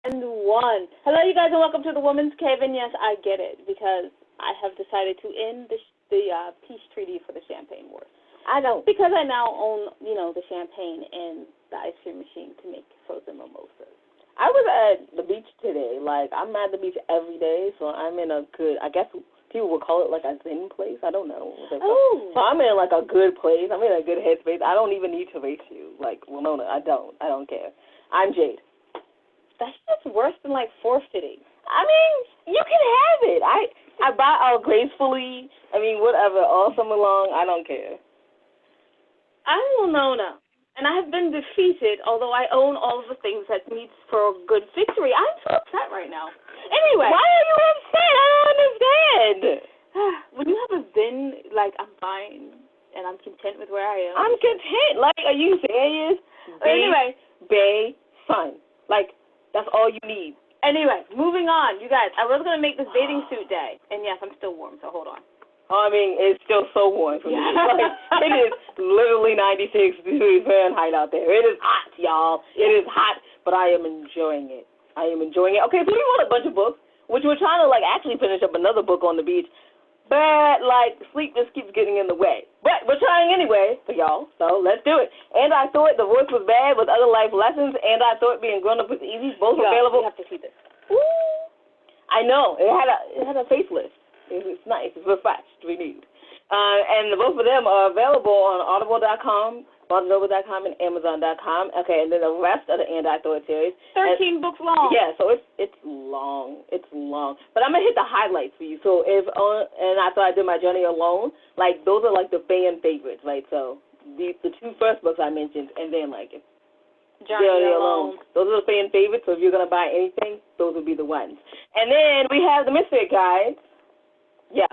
And one. Hello, you guys, and welcome to the Woman's Cave. And yes, I get it because I have decided to end the peace treaty for the Champagne War. I don't. Because I now own, the champagne and the ice cream machine to make frozen mimosas. I was at the beach today. Like, I'm at the beach every day, so I'm in a good, I guess people would call it like a zen place. I don't know what they're called. Oh. So I'm in like a good place. I'm in a good headspace. I don't even need to race you. Like, Winona, I don't care. I'm Jade. That's just worse than, like, forfeiting. I mean, you can have it. I buy out gracefully. I mean, whatever, all summer long. I don't care. I'm Winona, and I have been defeated, although I own all of the things that needs for a good victory. I'm so upset right now. Anyway. Why are you upset? I don't understand. When you have a zen, like, I'm fine, and I'm content with where I am. I'm content. Like, are you serious? Anyway. Bay, sun. Like, that's all you need. Anyway, moving on. You guys, I was going to make this bathing suit day. And yes, I'm still warm, so hold on. I mean, it's still so warm for me. Like, it is literally 96 degrees Fahrenheit out there. It is hot, y'all. It is hot, but I am enjoying it. Okay, so we wrote a bunch of books, which we're trying to, like, actually finish up another book on the beach. But, like, sleep just keeps getting in the way. But we're trying anyway for y'all, so let's do it. And I thought the voice was bad with other life lessons, and I thought being grown up was easy. Both available. You have to see this. Woo! I know. It had a facelift. It's nice. It's refreshed, renewed. And both of them are available on audible.com, barnesandnoble.com, and amazon.com. Okay, and then the rest of the And I Thought series. 13 books long. Yeah, so it's long. It's long. But I'm going to hit the highlights for you. So and I thought I did my journey alone. Like, those are like the fan favorites, right? So the two first books I mentioned, and then like Journey Alone. Those are the fan favorites. So if you're going to buy anything, those would be the ones. And then we have the Misfit Guide. Yeah,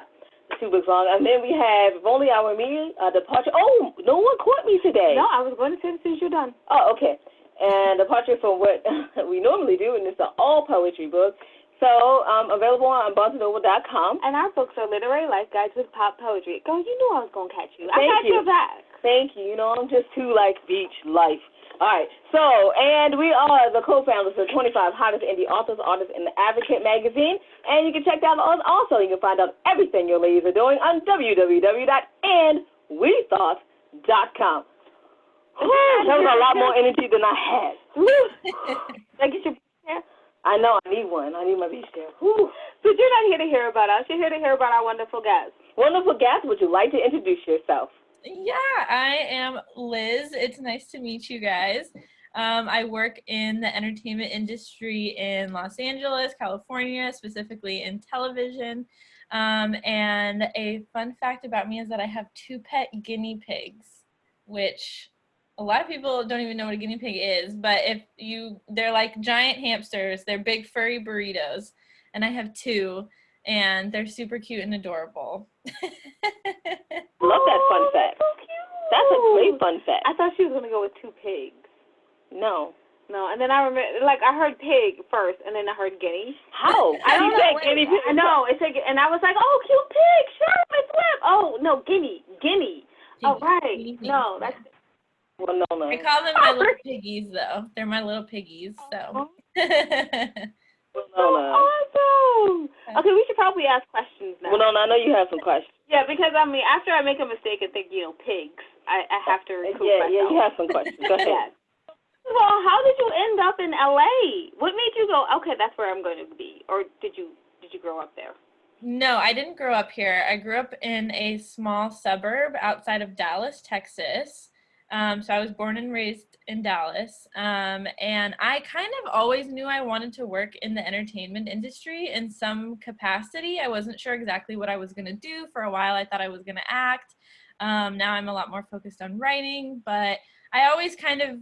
2 books long. And then we have If Only I Were Me, Departure. Oh, no one caught me today. No, I was going to say as soon as you're done. Oh, okay. And Departure from what we normally do, and it's an all-poetry book. So, available on barnesandnoble.com. And our books are literary life guides with pop poetry. Girl, you knew I was going to catch you. Thank I got you. your back. Thank you. You know, I'm just too, like, beach life. All right, so, and we are the co-founders of 25 Hottest Indie Authors, Artists in the Advocate magazine, and you can check that out also. You can find out everything your ladies are doing on www.andwethought.com. That was a lot more energy than I had. Did I get your beach chair? I know, I need one. I need my beach chair. But you're not here to hear about us. You're here to hear about our wonderful guests. Wonderful guests, would you like to introduce yourself? Yeah, I am Liz. It's nice to meet you guys. I work in the entertainment industry in Los Angeles, California, specifically in television. And a fun fact about me is that I have 2 pet guinea pigs, which a lot of people don't even know what a guinea pig is, but they're like giant hamsters. They're big furry burritos, and I have 2. And they're super cute and adorable. Love that fun fact. So cute. That's a great fun fact. I thought she was going to go with 2 pigs. No, and then I remember, like, I heard pig first, and then I heard guinea. How? I don't know. Guinea pig. I know. And I was like, oh, cute pig. Sure, Miss Webb. Oh, no, guinea. Oh, right. No, that's... Well, no. I call them my little piggies, though. They're my little piggies, so... Awesome. Okay, we should probably ask questions now. Well, no, I know you have some questions. Yeah, because, I mean, after I make a mistake and think, pigs, I have to recoup myself. Yeah, you have some questions. Go ahead. Well, how did you end up in L.A.? What made you go, okay, that's where I'm going to be? Or did you grow up there? No, I didn't grow up here. I grew up in a small suburb outside of Dallas, Texas. So I was born and raised in Dallas, and I kind of always knew I wanted to work in the entertainment industry in some capacity. I wasn't sure exactly what I was going to do. For a while, I thought I was going to act. Now I'm a lot more focused on writing, but I always kind of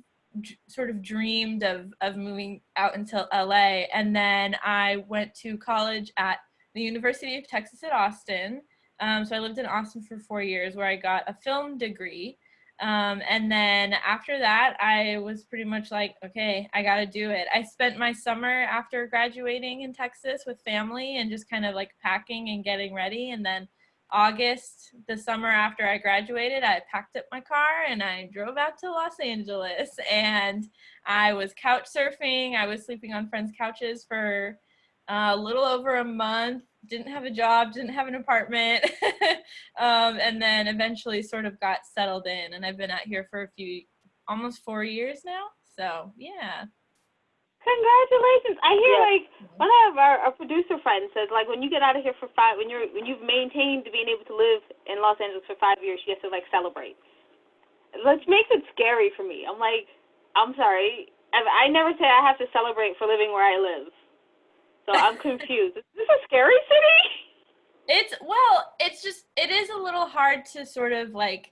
sort of dreamed of moving out into LA, and then I went to college at the University of Texas at Austin. So I lived in Austin for 4 years, where I got a film degree. And then after that, I was pretty much like, okay, I got to do it. I spent my summer after graduating in Texas with family and just kind of like packing and getting ready. And then August, the summer after I graduated, I packed up my car and I drove out to Los Angeles, and I was couch surfing. I was sleeping on friends' couches for a little over a month, didn't have a job, didn't have an apartment, and then eventually sort of got settled in, and I've been out here for almost 4 years now. So yeah. Congratulations! I hear like one of our producer friends says like when you get out of here for when you've maintained being able to live in Los Angeles for 5 years, she has to like celebrate. Which makes it scary for me. I'm like, I'm sorry, I never say I have to celebrate for living where I live. So I'm confused. Is this a scary city? It is a little hard to sort of like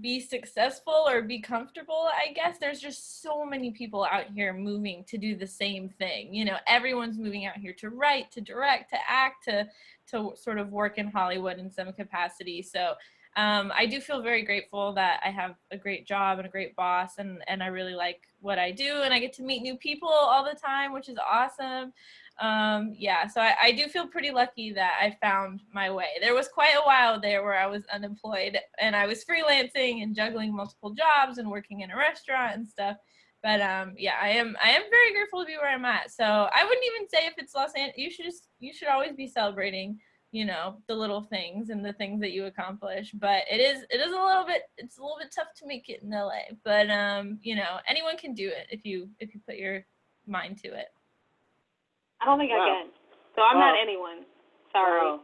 be successful or be comfortable, I guess. There's just so many people out here moving to do the same thing. You know, everyone's moving out here to write, to direct, to act, to sort of work in Hollywood in some capacity. So I do feel very grateful that I have a great job and a great boss, and I really like what I do, and I get to meet new people all the time, which is awesome. So I do feel pretty lucky that I found my way. There was quite a while there where I was unemployed and I was freelancing and juggling multiple jobs and working in a restaurant and stuff. But I am very grateful to be where I'm at. So I wouldn't even say if it's Los Angeles, you should always be celebrating, you know, the little things and the things that you accomplish. But it's a little bit tough to make it in LA. But you know, anyone can do it if you put your mind to it. I don't think I can. So I'm not anyone. Sorry. Wow.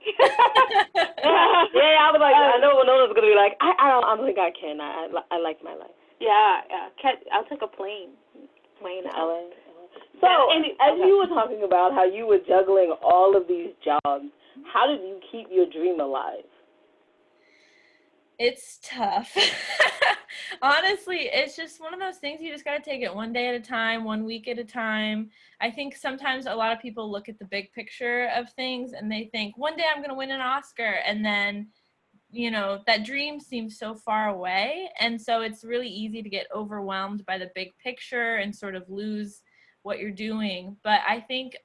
I was like, I know Winona's gonna be like, I don't think I can. I like my life. Yeah. I'll take a plane out. LA. So, as you were talking about how you were juggling all of these jobs, how did you keep your dream alive? It's tough. Honestly, it's just one of those things you just got to take it one day at a time, 1 week at a time. I think sometimes a lot of people look at the big picture of things and they think, one day I'm going to win an Oscar. And then, you know, that dream seems so far away. And so it's really easy to get overwhelmed by the big picture and sort of lose what you're doing. But I think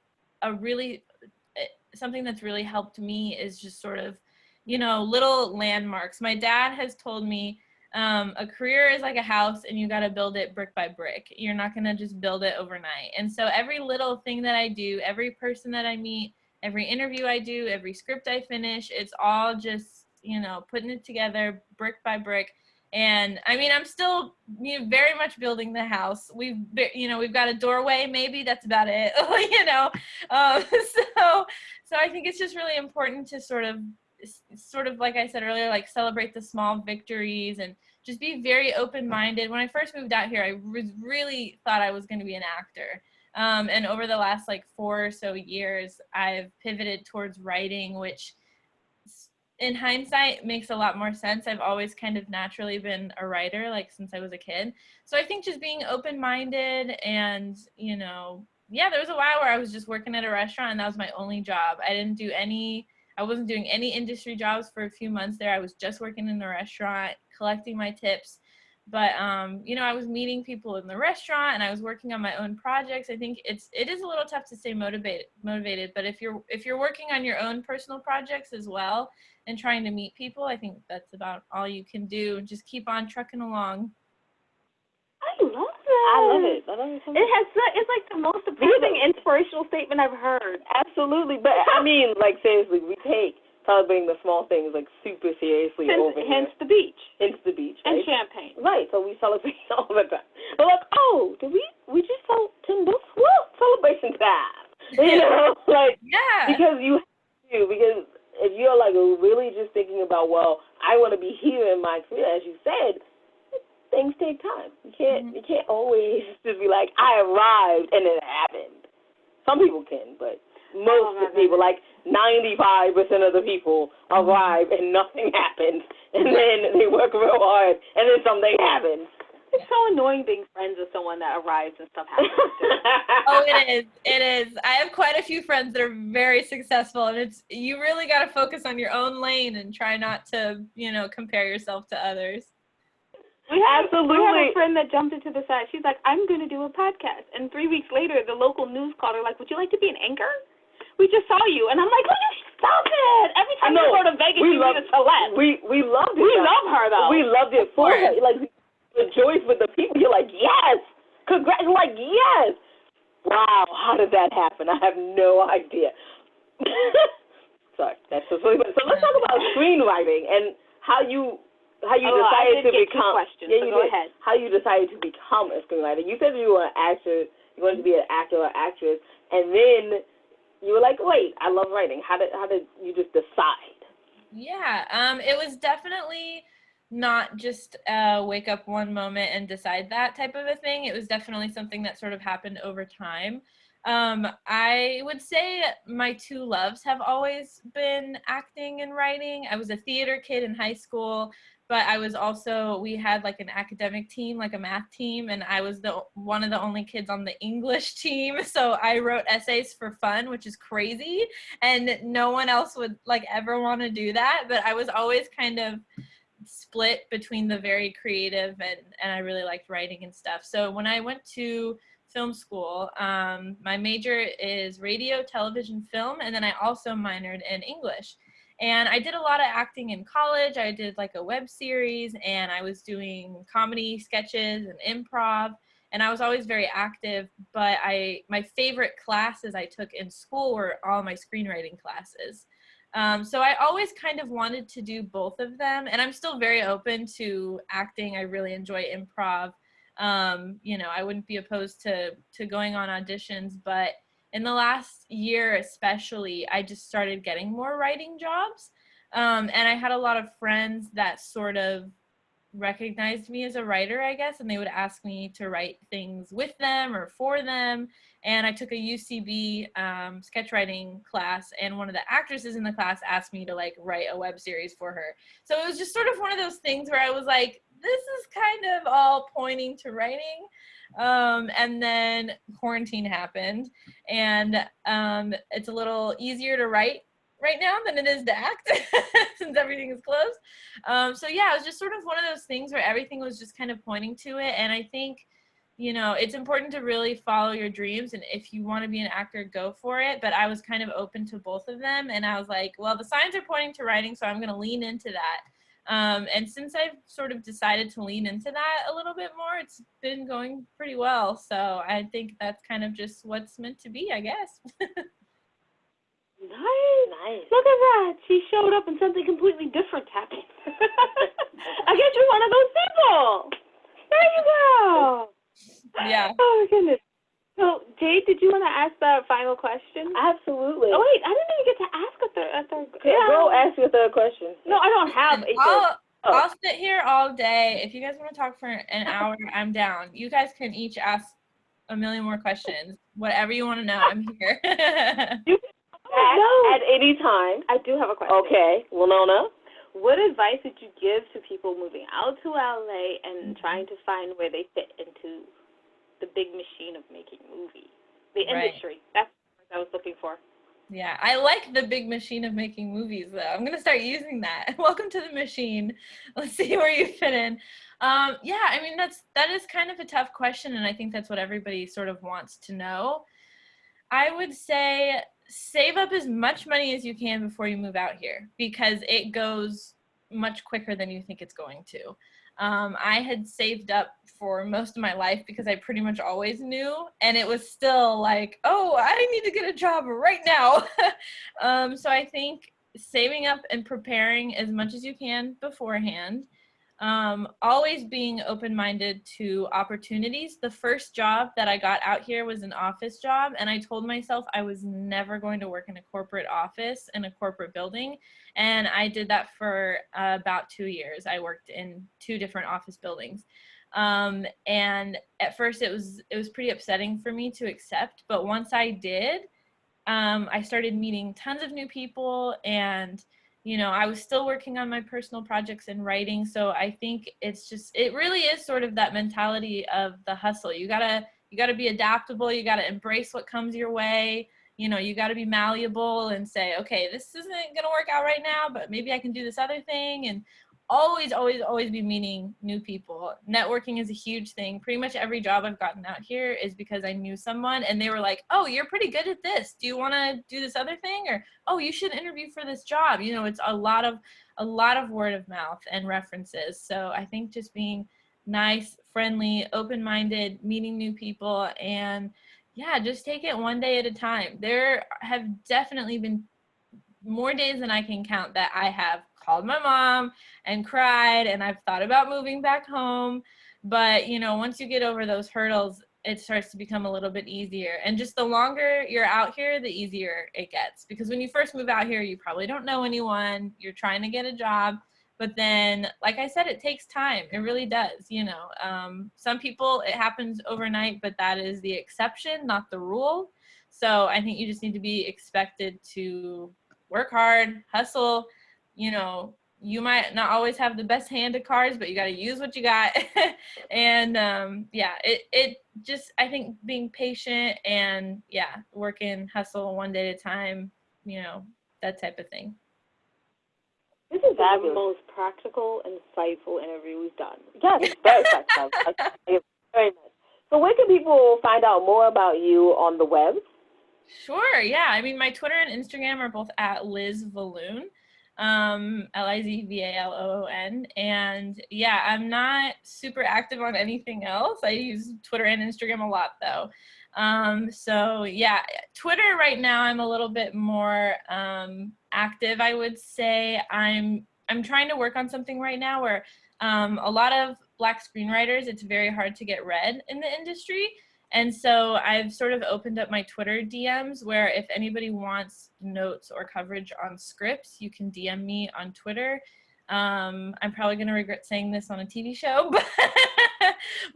something that's really helped me is just sort of, you know, little landmarks. My dad has told me a career is like a house and you got to build it brick by brick. You're not going to just build it overnight. And so every little thing that I do, every person that I meet, every interview I do, every script I finish, it's all just, you know, putting it together brick by brick. And I mean, I'm still very much building the house. We've got a doorway, maybe that's about it, you know? So I think it's just really important to sort of like I said earlier, like celebrate the small victories and just be very open-minded. When I first moved out here, I really thought I was going to be an actor. And over the last like 4 or so years, I've pivoted towards writing, which in hindsight makes a lot more sense. I've always kind of naturally been a writer, like since I was a kid. So I think just being open-minded and, you know, there was a while where I was just working at a restaurant and that was my only job. I wasn't doing any industry jobs for a few months there. I was just working in the restaurant, collecting my tips. But, you know, I was meeting people in the restaurant and I was working on my own projects. I think it is a little tough to stay motivated. But if you're working on your own personal projects as well and trying to meet people, I think that's about all you can do. Just keep on trucking along. I love that. I love it. It's like the most amazing inspirational statement I've heard. Absolutely. But, I mean, like, seriously, we take celebrating the small things, like, super seriously over here. Hence the beach. Right? And champagne. Right. So we celebrate all the time. We're like, we just sold 10 books? Well, celebration time. You know? Like, because you have to. Because if you're, like, really just thinking about, well, I want to be here in my career, as you said, things take time. You can't always just be like, I arrived and it happened. Some people can, but most people, like 95% of the people, arrive and nothing happens, and then they work real hard, and then something happens. It's so annoying being friends with someone that arrives and stuff happens. Oh, it is. I have quite a few friends that are very successful, and you really got to focus on your own lane and try not to, you know, compare yourself to others. We had a friend that jumped into the side. She's like, I'm going to do a podcast. And 3 weeks later, the local news called her like, would you like to be an anchor? We just saw you. And I'm like, Stop it! Every time you go to Vegas, you meet a celeb. We loved it. We love her, though. We loved it for her. Like, the joys with the people. You're like, yes! Congrats! Like, yes! Wow, how did that happen? I have no idea. Sorry, that's just really. So let's talk about screenwriting and how you decided to become. Go ahead. How you decided to become a screenwriter. You said you were an actor. You wanted to be an actor or actress, and then you were like, wait, I love writing. How did you just decide? Yeah, it was definitely not just wake up one moment and decide that type of a thing. It was definitely something that sort of happened over time. I would say my two loves have always been acting and writing. I was a theater kid in high school, but I was also, we had like an academic team, like a math team, and I was one of the only kids on the English team. So I wrote essays for fun, which is crazy, and no one else would like ever want to do that. But I was always kind of split between the very creative and I really liked writing and stuff. So when I went to film school, my major is radio, television, film, and then I also minored in English. And I did a lot of acting in college. I did like a web series, and I was doing comedy sketches and improv, and I was always very active. But my favorite classes I took in school were all my screenwriting classes. So I always kind of wanted to do both of them, and I'm still very open to acting. I really enjoy improv. I wouldn't be opposed to going on auditions, but in the last year especially, I just started getting more writing jobs. And I had a lot of friends that sort of recognized me as a writer, I guess, and they would ask me to write things with them or for them. And I took a UCB sketch writing class, and one of the actresses in the class asked me to like write a web series for her. So it was just sort of one of those things where I was like, this is kind of all pointing to writing. And then quarantine happened, and it's a little easier to write right now than it is to act since everything is closed. So yeah, it was just sort of one of those things where everything was just kind of pointing to it. And I think, it's important to really follow your dreams. And if you want to be an actor, go for it. But I was kind of open to both of them. And I was like, well, the signs are pointing to writing, so I'm going to lean into that. And since I've sort of decided to lean into that a little bit more, it's been going pretty well. So I think that's kind of just what's meant to be, I guess. Nice. Look at that. She showed up and something completely different happened. I guess you're one of those people. There you go. Yeah. Oh, my goodness. So, Jade, did you want to ask the final question? Absolutely. Oh, wait. I didn't even get to ask a third. Yeah, go ask your third question. No, I don't have a third. I'll sit here all day. If you guys want to talk for an hour, I'm down. You guys can each ask a million more questions. Whatever you want to know, I'm here. At any time. I do have a question. Okay. Winona? What advice would you give to people moving out to LA and trying to find where they fit into the big machine of making movies? The industry. Right. That's what I was looking for. Yeah, I like the big machine of making movies, though. I'm going to start using that. Welcome to the machine. Let's see where you fit in. Yeah, I mean, that is kind of a tough question, and I think that's what everybody sort of wants to know. I would say save up as much money as you can before you move out here, because it goes much quicker than you think it's going to. I had saved up for most of my life because I pretty much always knew, and it was still like, oh, I need to get a job right now. So I think saving up and preparing as much as you can beforehand. Always being open-minded to opportunities. The first job that I got out here was an office job, and I told myself I was never going to work in a corporate office in a corporate building, and I did that for about 2 years. I worked in 2 different office buildings, and at first it was pretty upsetting for me to accept, but once I did, I started meeting tons of new people, and I was still working on my personal projects and writing. So I think it really is sort of that mentality of the hustle. You gotta be adaptable. You gotta embrace what comes your way. You gotta be malleable and say, okay, this isn't gonna work out right now, but maybe I can do this other thing. And always, always, always be meeting new people. Networking is a huge thing. Pretty much every job I've gotten out here is because I knew someone and they were like, oh, you're pretty good at this. Do you want to do this other thing? Or, oh, you should interview for this job. You know, it's a lot of word of mouth and references. So I think just being nice, friendly, open-minded, meeting new people, and yeah, just take it one day at a time. There have definitely been more days than I can count that I have called my mom and cried, and I've thought about moving back home. But, you know, once you get over those hurdles, it starts to become a little bit easier. And just the longer you're out here, the easier it gets. Because when you first move out here, you probably don't know anyone. You're trying to get a job. But then, like I said, it takes time. It really does, you know. Some people, it happens overnight, but that is the exception, not the rule. So I think you just need to be expected to work hard, hustle. You know, you might not always have the best hand of cards, but you got to use what you got. And yeah, it just, I think being patient and yeah, working, hustle one day at a time, you know, that type of thing. This is the most practical, insightful interview we've done. Yes, it's very practical. Very much. So where can people find out more about you on the web? Sure, yeah. I mean, my Twitter and Instagram are both at Liz Valoon, LizValoon. And yeah, I'm not super active on anything else. I use Twitter and Instagram a lot, though. So yeah, Twitter right now, I'm a little bit more active, I would say. I'm trying to work on something right now where a lot of Black screenwriters, it's very hard to get read in the industry. And so I've sort of opened up my Twitter DMs where if anybody wants notes or coverage on scripts, you can DM me on Twitter. I'm probably going to regret saying this on a TV show,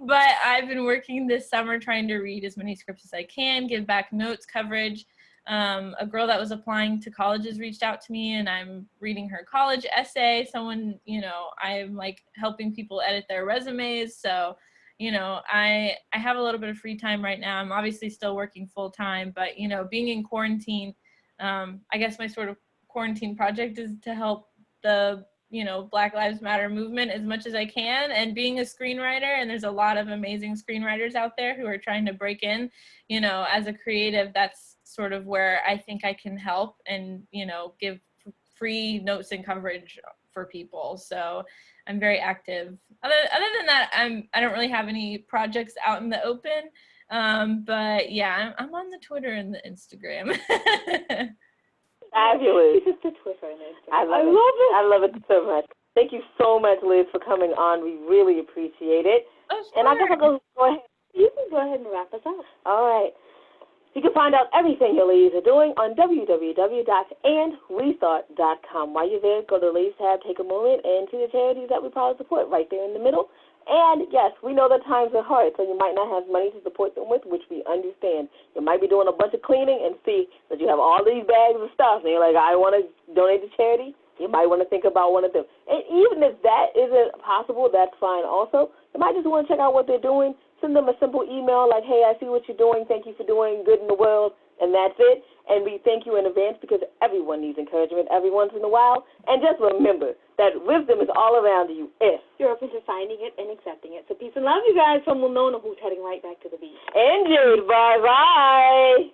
but I've been working this summer trying to read as many scripts as I can, give back notes, coverage. A girl that was applying to colleges reached out to me and I'm reading her college essay. Someone, you know, I'm like helping people edit their resumes. So you know, I have a little bit of free time right now. I'm obviously still working full time, but, you know, being in quarantine, I guess my sort of quarantine project is to help the, you know, Black Lives Matter movement as much as I can. And being a screenwriter, and there's a lot of amazing screenwriters out there who are trying to break in, you know, as a creative, that's sort of where I think I can help and, you know, give free notes and coverage for people. So I'm very active. Other than that, I don't really have any projects out in the open. But yeah, I'm on the Twitter and the Instagram. Fabulous. This is the Twitter and Instagram. I love it. I love it so much. Thank you so much, Liz, for coming on. We really appreciate it. Oh, sure. And I guess I'll go ahead. You can go ahead and wrap us up. All right. You can find out everything your ladies are doing on www.andwethought.com. While you're there, go to the ladies tab, take a moment, and see the charities that we probably support right there in the middle. And, yes, we know that times are hard, so you might not have money to support them with, which we understand. You might be doing a bunch of cleaning and see that you have all these bags of stuff, and you're like, I want to donate to charity. You might want to think about one of them. And even if that isn't possible, that's fine also. You might just want to check out what they're doing. Send them a simple email like, hey, I see what you're doing. Thank you for doing good in the world. And that's it. And we thank you in advance because everyone needs encouragement every once in a while. And just remember that wisdom is all around you if you're open to finding it and accepting it. So peace and love, you guys, from Winona, who's heading right back to the beach. And Jude, bye-bye.